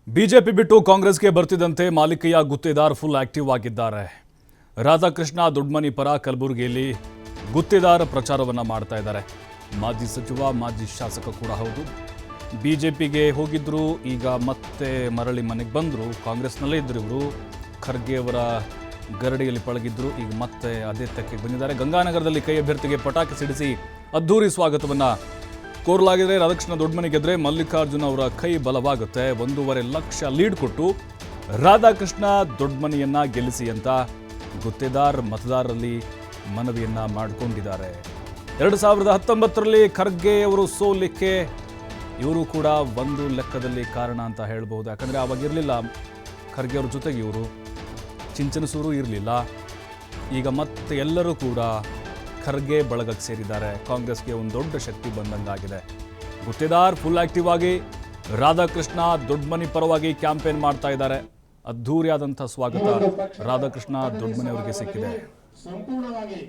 BJP ಬಿಟ್ಟು ಕಾಂಗ್ರೆಸ್ಗೆ ಬರ್ತಿದ್ದಂತೆ ಮಾಲಿಕೆಯ Guttedar full active ಆಗಿದ್ದಾರೆ. ರಾಧಾಕೃಷ್ಣ ದೊಡ್ಡಮನಿ ಪರ ಕಲಬುರಗಿಯಲ್ಲಿ ಗುತ್ತೇದಾರ ಪ್ರಚಾರವನ್ನು ಮಾಡ್ತಾ ಇದ್ದಾರೆ. ಮಾಜಿ ಸಚಿವ, ಮಾಜಿ ಶಾಸಕ ಕೂಡ ಹೌದು. ಬಿಜೆಪಿಗೆ ಹೋಗಿದ್ರು, ಈಗ ಮತ್ತೆ ಮರಳಿ ಮನೆಗೆ ಬಂದರು. ಕಾಂಗ್ರೆಸ್ನಲ್ಲೇ ಇದ್ದರು ಇವರು. ಖರ್ಗೆ ಅವರ ಗರಡಿಯಲ್ಲಿ ಪಳಗಿದ್ರು, ಈಗ ಮತ್ತೆ ಅದೇ ತೆಕ್ಕೆ ಬಂದಿದ್ದಾರೆ. ಗಂಗಾನಗರದಲ್ಲಿ ಕೈ ಅಭ್ಯರ್ಥಿಗೆ ಪಟಾಕಿ ಸಿಡಿಸಿ ಅದ್ಧೂರಿ ಸ್ವಾಗತವನ್ನು ಕೋರಲಾಗಿದೆ. ರಾಧಾಕೃಷ್ಣ ದೊಡ್ಡಮನಿ ಗೆದ್ರೆ ಮಲ್ಲಿಕಾರ್ಜುನ ಅವರ ಕೈ ಬಲವಾಗುತ್ತೆ. 1.5 ಲಕ್ಷ ಲೀಡ್ ಕೊಟ್ಟು ರಾಧಾಕೃಷ್ಣ ದೊಡ್ಡಮನಿಯನ್ನ ಗೆಲ್ಲಿಸಿ ಅಂತ ಗುತ್ತೇದಾರ್ ಮತದಾರರಲ್ಲಿ ಮನವಿಯನ್ನ ಮಾಡಿಕೊಂಡಿದ್ದಾರೆ. 2019ರಲ್ಲಿ ಖರ್ಗೆ ಅವರು ಸೋಲಿಕ್ಕೆ ಇವರು ಕೂಡ ಒಂದು ಲೆಕ್ಕದಲ್ಲಿ ಕಾರಣ ಅಂತ ಹೇಳಬಹುದು. ಯಾಕಂದರೆ ಆವಾಗ ಇರಲಿಲ್ಲ ಖರ್ಗೆ ಅವ್ರ ಜೊತೆಗೆ ಇವರು, ಚಿಂಚನಸೂರು ಇರಲಿಲ್ಲ. ಈಗ ಮತ್ತೆ ಎಲ್ಲರೂ ಕೂಡ ಖರ್ಗೆ ಬಳಗಕ್ಕೆ ಸೇರಿದ್ದಾರೆ. ಕಾಂಗ್ರೆಸ್ಗೆ ಒಂದು ದೊಡ್ಡ ಶಕ್ತಿ ಬಂದಂಗಾಗಿದೆ. ಗುತ್ತೇದಾರ್ ಫುಲ್ ಆಕ್ಟಿವ್ ಆಗಿ ರಾಧಾಕೃಷ್ಣ ದೊಡ್ಡಮನಿ ಪರವಾಗಿ ಕ್ಯಾಂಪೇನ್ ಮಾಡ್ತಾ ಇದ್ದಾರೆ. ಅದ್ಧೂರಿಯಾದಂಥ ಸ್ವಾಗತ ರಾಧಾಕೃಷ್ಣ ದೊಡ್ಡಮನಿ ಅವರಿಗೆ ಸಿಕ್ಕಿದೆ. ಸಂಪೂರ್ಣವಾಗಿ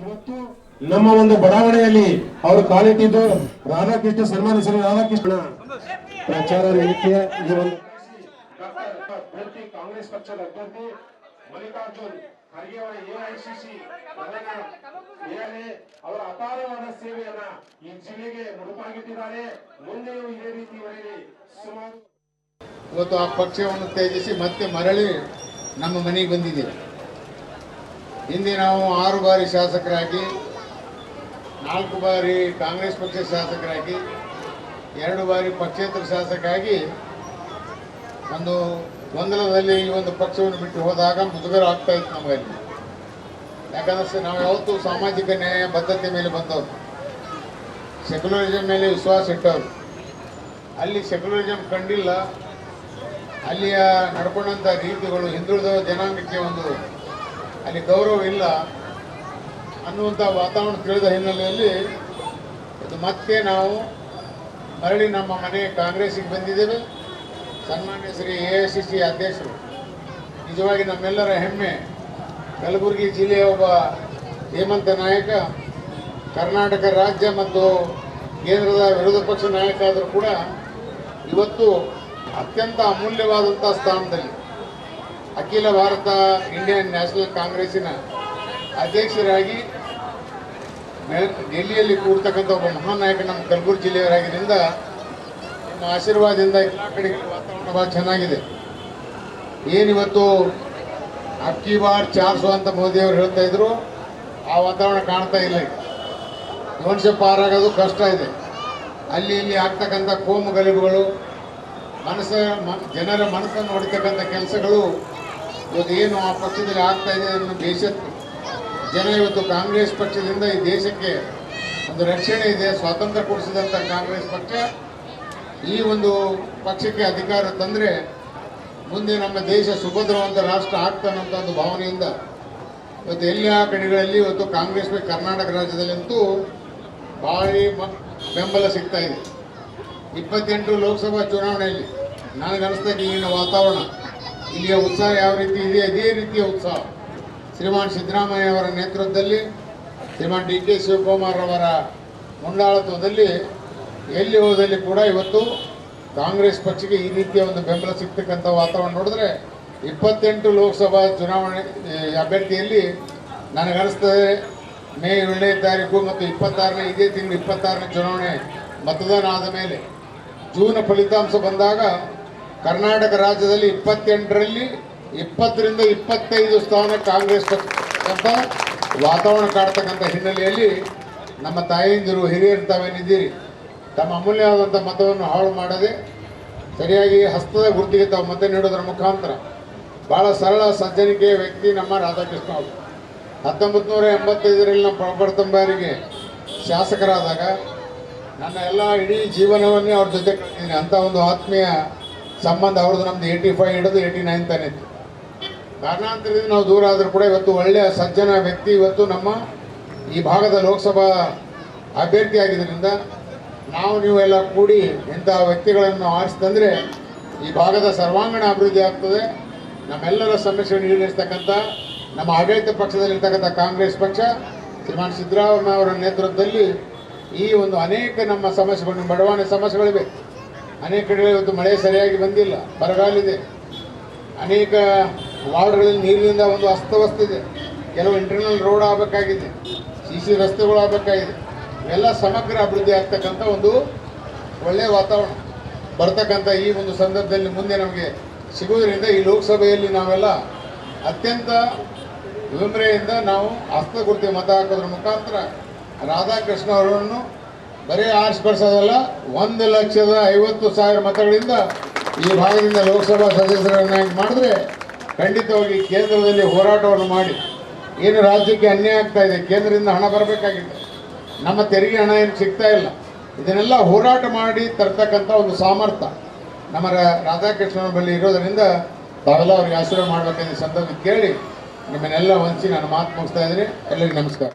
ಇವತ್ತು ನಮ್ಮ ಒಂದು ಬಡಾವಣೆಯಲ್ಲಿ ಅವರು ಕಾಲಿಟ್ಟಿದ್ದು ರಾಧಾಕೃಷ್ಣ ಸನ್ಮಾನಿಸಿದ ರಾಧಾಕೃಷ್ಣ ಪ್ರಚಾರ ವೇದಿಕೆಯ ಈ ಒಂದು ಕಾಂಗ್ರೆಸ್ ಪಕ್ಷದ ಅಭ್ಯರ್ಥಿ ಮಲ್ಲಿಕಾರ್ಜುನ್ ಖರ್ಗೆ ಅವರ ಎಐಸಿಸಿ ಅವರ ಅಪಾರವಾದ ಸೇವೆಯನ್ನ ಈ ಜಿಲ್ಲೆಗೆ ಮುಡುಪಾಗಿಟ್ಟಿದ್ದಾರೆ. ಮುಂದೆಯೂ ಇದೇ ರೀತಿ ಸುಮಾರು ಇವತ್ತು ಆ ಪಕ್ಷವನ್ನು ತ್ಯಜಿಸಿ ಮತ್ತೆ ಮರಳಿ ನಮ್ಮ ಮನೆಗೆ ಬಂದಿದ್ದೇವೆ. ಹಿಂದೆ ನಾವು 6 ಬಾರಿ ಶಾಸಕರಾಗಿ, 4 ಬಾರಿ ಕಾಂಗ್ರೆಸ್ ಪಕ್ಷ ಶಾಸಕರಾಗಿ, 2 ಬಾರಿ ಪಕ್ಷೇತರ ಶಾಸಕರಾಗಿ ಒಂದು ಗೊಂದಲದಲ್ಲಿ ಈ ಒಂದು ಪಕ್ಷವನ್ನು ಬಿಟ್ಟು ಹೋದಾಗ ಮುಜುಗರ ಆಗ್ತಾ ಇತ್ತು ನಮಗೆ. ಯಾಕಂದ್ರೆ ನಾವು ಯಾವತ್ತೂ ಸಾಮಾಜಿಕ ನ್ಯಾಯ ಬದ್ಧತೆ ಮೇಲೆ ಬಂದವರು, ಸೆಕ್ಯುಲರಿಸಮ್ ಮೇಲೆ ವಿಶ್ವಾಸ ಇಟ್ಟವರು. ಅಲ್ಲಿ ಸೆಕ್ಯುಲರಿಸಮ್ ಕಂಡಿಲ್ಲ, ಅಲ್ಲಿಯ ನಡ್ಕೊಂಡಂಥ ರೀತಿಗಳು ಹಿಂದುಳಿದ ಜನಾಂಗಕ್ಕೆ ಒಂದು ಅಲ್ಲಿ ಗೌರವ ಇಲ್ಲ ಅನ್ನುವಂಥ ವಾತಾವರಣ ತಿಳಿದ ಹಿನ್ನೆಲೆಯಲ್ಲಿ ಇದು ಮತ್ತೆ ನಾವು ಮರಳಿ ನಮ್ಮ ಮನೆ ಕಾಂಗ್ರೆಸ್ಸಿಗೆ ಬಂದಿದ್ದೇವೆ. ಸನ್ಮಾನ್ಯ ಶ್ರೀ ಎಐಸಿಸಿ ಅಧ್ಯಕ್ಷರು ನಿಜವಾಗಿ ನಮ್ಮೆಲ್ಲರ ಹೆಮ್ಮೆ. ಕಲಬುರಗಿ ಜಿಲ್ಲೆಯ ಒಬ್ಬ ಧೀಮಂತ ನಾಯಕ, ಕರ್ನಾಟಕ ರಾಜ್ಯ ಮತ್ತು ಕೇಂದ್ರದ ವಿರೋಧ ಪಕ್ಷ ನಾಯಕ ಆದರೂ ಕೂಡ ಇವತ್ತು ಅತ್ಯಂತ ಅಮೂಲ್ಯವಾದಂಥ ಸ್ಥಾನದಲ್ಲಿ ಅಖಿಲ ಭಾರತ ಇಂಡಿಯನ್ ನ್ಯಾಷನಲ್ ಕಾಂಗ್ರೆಸ್ಸಿನ ಅಧ್ಯಕ್ಷರಾಗಿ ಡೆಲ್ಲಿಯಲ್ಲಿ ಕೂರ್ತಕ್ಕಂಥ ಒಬ್ಬ ಮಹಾನ್ ನಾಯಕ ನಮ್ಮ ಕಲಬುರಗಿ ಜಿಲ್ಲೆಯವರಾಗಿದ್ದರಿಂದ ನಿಮ್ಮ ಆಶೀರ್ವಾದದಿಂದ ಎಲ್ಲ ಕಡೆಗೆ ವಾತಾವರಣ ಭಾಳ ಚೆನ್ನಾಗಿದೆ. ಏನಿವತ್ತು ಅಬ್ಕಿ ಬಾರ್ 400 ಅಂತ ಮೋದಿಯವರು ಹೇಳ್ತಾ ಇದ್ರು, ಆ ವಾತಾವರಣ ಕಾಣ್ತಾ ಇಲ್ಲ. ಈಗ 200 ಪಾರಾಗೋದು ಕಷ್ಟ ಇದೆ. ಅಲ್ಲಿ ಇಲ್ಲಿ ಆಗ್ತಕ್ಕಂಥ ಕೋಮು ಗಲಭೆಗಳು, ಜನರ ಮನಸ್ಸನ್ನು ಹೊಡಿತಕ್ಕಂಥ ಕೆಲಸಗಳು ಇವತ್ತು ಏನು ಆ ಪಕ್ಷದಲ್ಲಿ ಆಗ್ತಾ ಇದೆ ಅನ್ನೋ ಬೇಸತ್ತು ಜನ ಇವತ್ತು ಕಾಂಗ್ರೆಸ್ ಪಕ್ಷದಿಂದ ಈ ದೇಶಕ್ಕೆ ಒಂದು ರಕ್ಷಣೆ ಇದೆ, ಸ್ವಾತಂತ್ರ್ಯ ಕೊಡಿಸಿದಂಥ ಕಾಂಗ್ರೆಸ್ ಪಕ್ಷ ಈ ಒಂದು ಪಕ್ಷಕ್ಕೆ ಅಧಿಕಾರ ತಂದರೆ ಮುಂದೆ ನಮ್ಮ ದೇಶ ಸುಭದ್ರವಂತ ರಾಷ್ಟ್ರ ಆಗ್ತಾನಂತ ಒಂದು ಭಾವನೆಯಿಂದ ಇವತ್ತು ಎಲ್ಲ ಕಡೆಗಳಲ್ಲಿ ಇವತ್ತು ಕಾಂಗ್ರೆಸ್ಗೆ ಕರ್ನಾಟಕ ರಾಜ್ಯದಲ್ಲಂತೂ ಭಾರಿ ಬೆಂಬಲ ಸಿಗ್ತಾ ಇದೆ. 28 ಲೋಕಸಭಾ ಚುನಾವಣೆಯಲ್ಲಿ ನನಗನ್ನಿಸ್ದಾಗ ಇಲ್ಲಿನ ವಾತಾವರಣ, ಇಲ್ಲಿಯ ಉತ್ಸಾಹ ಯಾವ ರೀತಿ ಇದೆ ಅದೇ ರೀತಿಯ ಉತ್ಸಾಹ ಶ್ರೀಮಾನ್ ಸಿದ್ದರಾಮಯ್ಯ ಅವರ ನೇತೃತ್ವದಲ್ಲಿ, ಶ್ರೀಮಾನ್ ಡಿ ಕೆ ಶಿವಕುಮಾರ್ ಅವರ ಮುಂದಾಳತ್ವದಲ್ಲಿ ಎಲ್ಲಿ ಹೋದಲ್ಲಿ ಕೂಡ ಇವತ್ತು ಕಾಂಗ್ರೆಸ್ ಪಕ್ಷಕ್ಕೆ ಈ ರೀತಿಯ ಒಂದು ಬೆಂಬಲ ಸಿಗ್ತಕ್ಕಂಥ ವಾತಾವರಣ ನೋಡಿದ್ರೆ 28 ಲೋಕಸಭಾ ಚುನಾವಣೆ ಅಭ್ಯರ್ಥಿಯಲ್ಲಿ ನನಗನ್ನಿಸ್ತದೆ ಮೇ 7ನೇ ತಾರೀಕು ಮತ್ತು 26ನೇ ಇದೇ ತಿಂಗಳು 26ನೇ ಚುನಾವಣೆ ಮತದಾನ ಆದ ಮೇಲೆ ಜೂನ್ ಫಲಿತಾಂಶ ಬಂದಾಗ ಕರ್ನಾಟಕ ರಾಜ್ಯದಲ್ಲಿ 28ರಲ್ಲಿ 20ರಿಂದ 25 ಸ್ಥಾನ ಕಾಂಗ್ರೆಸ್ ಪಕ್ಷ ವಾತಾವರಣ ಕಾಡ್ತಕ್ಕಂಥ ಹಿನ್ನೆಲೆಯಲ್ಲಿ ನಮ್ಮ ತಾಯಂದಿರು ಹಿರಿಯರು ತಾವೇನಿದ್ದೀರಿ ತಮ್ಮ ಅಮೂಲ್ಯವಾದಂಥ ಮತವನ್ನು ಹಾಳು ಮಾಡದೆ ಸರಿಯಾಗಿ ಹಸ್ತದ ಗುರುತಿಗೆ ತಾವು ಮತ ನೀಡೋದರ ಮುಖಾಂತರ ಭಾಳ ಸರಳ ಸಜ್ಜನಿಕೆಯ ವ್ಯಕ್ತಿ ನಮ್ಮ ರಾಧಾಕೃಷ್ಣ ಅವರು. 1985ರಲ್ಲಿ ನಮ್ಮ ಪ್ರಪ್ರಥಮ ಬಾರಿಗೆ ಶಾಸಕರಾದಾಗ ನನ್ನ ಎಲ್ಲ ಇಡೀ ಜೀವನವನ್ನೇ ಅವ್ರ ಜೊತೆ ಕಳೆದಿದ್ದೀನಿ. ಅಂಥ ಒಂದು ಆತ್ಮೀಯ ಸಂಬಂಧ ಅವ್ರದ್ದು ನಮ್ಮದು 85 ಹಿಡಿದು 89 ತಾನೇ ಇತ್ತು. ಕಾರಣಾಂತರದಿಂದ ನಾವು ದೂರ ಆದರೂ ಕೂಡ ಇವತ್ತು ಒಳ್ಳೆಯ ಸಜ್ಜನ ವ್ಯಕ್ತಿ ಇವತ್ತು ನಮ್ಮ ಈ ಭಾಗದ ಲೋಕಸಭಾ ಅಭ್ಯರ್ಥಿ ಆಗಿದ್ದರಿಂದ ನಾವು ನೀವೆಲ್ಲ ಕೂಡಿ ಇಂಥ ವ್ಯಕ್ತಿಗಳನ್ನು ಆರಿಸ್ತಂದರೆ ಈ ಭಾಗದ ಸರ್ವಾಂಗೀಣ ಅಭಿವೃದ್ಧಿ ಆಗ್ತದೆ. ನಮ್ಮೆಲ್ಲರ ಸಮಸ್ಯೆಗಳನ್ನು ಈಡೇರಿಸ್ತಕ್ಕಂಥ ನಮ್ಮ ಆಡಳಿತ ಪಕ್ಷದಲ್ಲಿರ್ತಕ್ಕಂಥ ಕಾಂಗ್ರೆಸ್ ಪಕ್ಷ ಶ್ರೀಮಾನ್ ಸಿದ್ದರಾಮಯ್ಯ ಅವರ ನೇತೃತ್ವದಲ್ಲಿ ಈ ಒಂದು ಅನೇಕ ನಮ್ಮ ಸಮಸ್ಯೆಗಳು, ಬಡವಾಣಿ ಸಮಸ್ಯೆಗಳಿವೆ, ಅನೇಕ ಕಡೆ ಇವತ್ತು ಮಳೆ ಸರಿಯಾಗಿ ಬಂದಿಲ್ಲ, ಬರಗಾಲಿದೆ. ಅನೇಕ ವಾರ್ಡ್ಗಳಲ್ಲಿ ನೀರಿನಿಂದ ಒಂದು ಅಸ್ತವ್ಯಸ್ತಿದೆ. ಕೆಲವು ಇಂಟರ್ನಲ್ ರೋಡ್ ಆಗಬೇಕಾಗಿದೆ, CC ರಸ್ತೆಗಳು ಆಗಬೇಕಾಗಿದೆ. ಇವೆಲ್ಲ ಸಮಗ್ರ ಅಭಿವೃದ್ಧಿ ಆಗ್ತಕ್ಕಂಥ ಒಂದು ಒಳ್ಳೆಯ ವಾತಾವರಣ ಬರ್ತಕ್ಕಂಥ ಈ ಒಂದು ಸಂದರ್ಭದಲ್ಲಿ ಮುಂದೆ ನಮಗೆ ಸಿಗುವುದರಿಂದ ಈ ಲೋಕಸಭೆಯಲ್ಲಿ ನಾವೆಲ್ಲ ಅತ್ಯಂತ ವಿನಮ್ರತೆಯಿಂದ ನಾವು ಹಸ್ತಗುರ್ತಿ ಮತ ಹಾಕೋದ್ರ ಮುಖಾಂತರ ರಾಧಾಕೃಷ್ಣ ಅವರನ್ನು ಬರೀ ಆರಿಸ್ಪಡಿಸೋದಲ್ಲ, 1,50,000 ಮತಗಳಿಂದ ಈ ಭಾಗದಿಂದ ಲೋಕಸಭಾ ಸದಸ್ಯರನ್ನಾಗಿ ಮಾಡಿದ್ರೆ ಖಂಡಿತವಾಗಿ ಕೇಂದ್ರದಲ್ಲಿ ಹೋರಾಟವನ್ನು ಮಾಡಿ, ಏನು ರಾಜ್ಯಕ್ಕೆ ಅನ್ಯಾಯ ಆಗ್ತಾ ಇದೆ, ಕೇಂದ್ರದಿಂದ ಹಣ ಬರಬೇಕಾಗಿದೆ, ನಮ್ಮ ತೆರಿಗೆ ಹಣ ಏನು ಸಿಗ್ತಾ ಇಲ್ಲ, ಇದನ್ನೆಲ್ಲ ಹೋರಾಟ ಮಾಡಿ ತರ್ತಕ್ಕಂಥ ಒಂದು ಸಾಮರ್ಥ್ಯ ನಮ್ಮ ರಾಧಾಕೃಷ್ಣನ ಬಳಿ ಇರೋದರಿಂದ ತಾವೆಲ್ಲ ಅವ್ರಿಗೆ ಆಶೀರ್ವಾದ ಮಾಡಬೇಕಂತ ಸಂದರ್ಭ ಕೇಳಿ ನಿಮ್ಮನ್ನೆಲ್ಲ ವಂಚಿ ನಾನು ಮಾತು ಮುಗಿಸ್ತಾ ಇದ್ದೀನಿ. ಎಲ್ಲರಿಗೂ ನಮಸ್ಕಾರ.